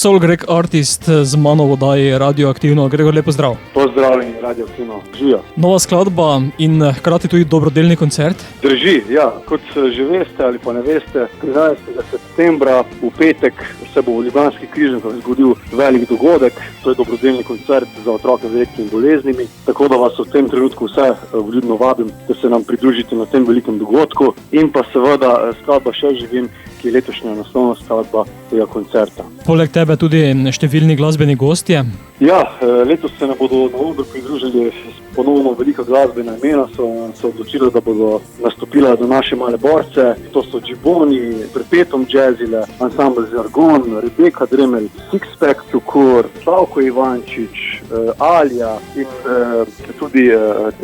Solgreg Artist z mano v oddaji Radioaktivno. Gregor, lepo zdrav. Pozdravljeni, Radioaktivno. Živijo. Nova skladba in hkrati tudi dobrodelni koncert. Drži, ja. Kot že veste ali pa ne veste, 13. septembra v petek se bo v Ljubljanskih Križankah zgodil velik dogodek. To je dobrodelni koncert za otroke z redkimi boleznimi. Tako da vas v tem trenutku vse vljudno vabim, da se nam pridružite na tem velikem dogodku. In pa seveda skladba Še živim, ki je letošnja naslovna skladba tega koncerta. Poleg tebe tudi številni glasbeni gostje. Ja, letos se nam bodo na odru pridružili ponovno velika glasbena imena, so odločili, da bodo nastopila do naše male borce. To so Džiboni, Perpetuum Jazzile, Ansambl Zargon, Rebeka Dremelj, Sixpack Cukor, Slavko Ivančič, Alja in tudi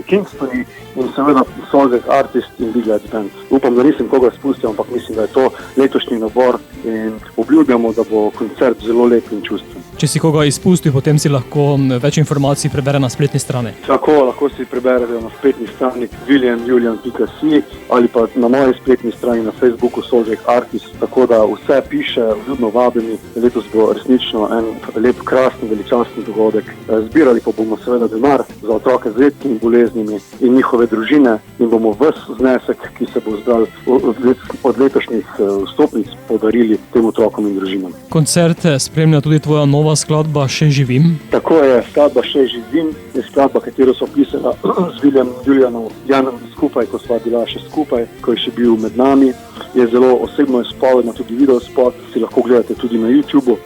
Kingstoni in seveda Solgreg Artist in Big Lights Band. Upam, da nisem koga spustil, ampak mislim, da je to letošnji nabor in obljubljamo, da bo koncert zelo lep in čustven. Če si koga izpustil, potem si lahko več informacij prebere na spletni strani. Tako, lahko si preberete na spletni strani williamjulian.si ali pa na moji spletni strani na Facebooku Solgreg Artist, tako da vse piše, vljudno vabljeni. Letos bo resnično en lep, krasni, veličastni dogodek. Zbirali pa bomo seveda denar za otroke z redkimi boleznimi in njihove družine in bomo ves znesek, ki se bo zbral od letošnjih vstopnic, podarili tem otrokom in družinam. Koncert spremlja tudi tvoja nova skladba Še živim. Tako je, skladba Še živim je skladba, katero so pisala z Julijanom skupaj, ko sva bila še skupaj, ko je še bil med nami. Je zelo osebno izpovedna, tudi videospot, si lahko gledate tudi na YouTubeu.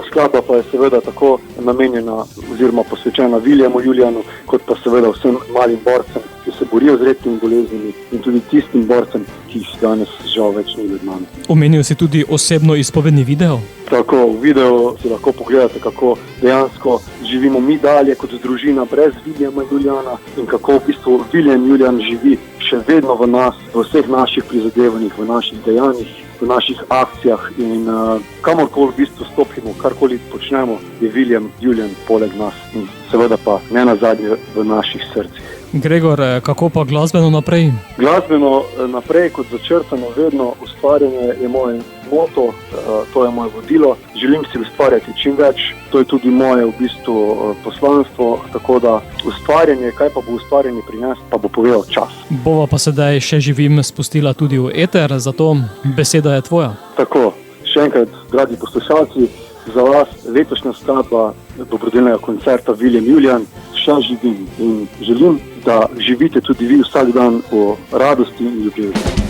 Skladba pa je seveda tako namenjena oziroma posvečena Williamu Julijanu, kot pa seveda vsem malim borcem, ki se borijo z redkimi boleznimi in tudi tistim borcem, ki jih danes žal več ni med nami. Omenil si tudi osebno izpovedni video? Tako, v videu si lahko pogledate, kako dejansko živimo mi dalje kot družina brez Williama Julijana in kako v bistvu William Julijan živi še vedno v nas, v vseh naših prizadevanjih, v naših dejanjih, v naših akcijah in kamorkoli v bistvu stopimo, karkoli počnemo, je William Julijan poleg nas in seveda pa ne nazadnje v naših srcih. Gregor, kako pa glasbeno naprej? Glasbeno naprej, kot začrtano, vedno ustvarjanje je moj moto, to je moje vodilo. Želim si ustvarjati čim več, to je tudi moje v bistvu poslanstvo, tako da ustvarjanje, kaj pa bo ustvarjanje pri nas, pa bo povedal čas. Bova pa sedaj Še živim spustila tudi v eter, zato beseda je tvoja. Tako, še enkrat, dragi poslušalci, za vas letošnja skladba dobrodelnega koncerta William Julijan, Še živim in želim, da živite tudi vi vsak dan v radosti in ljubezni.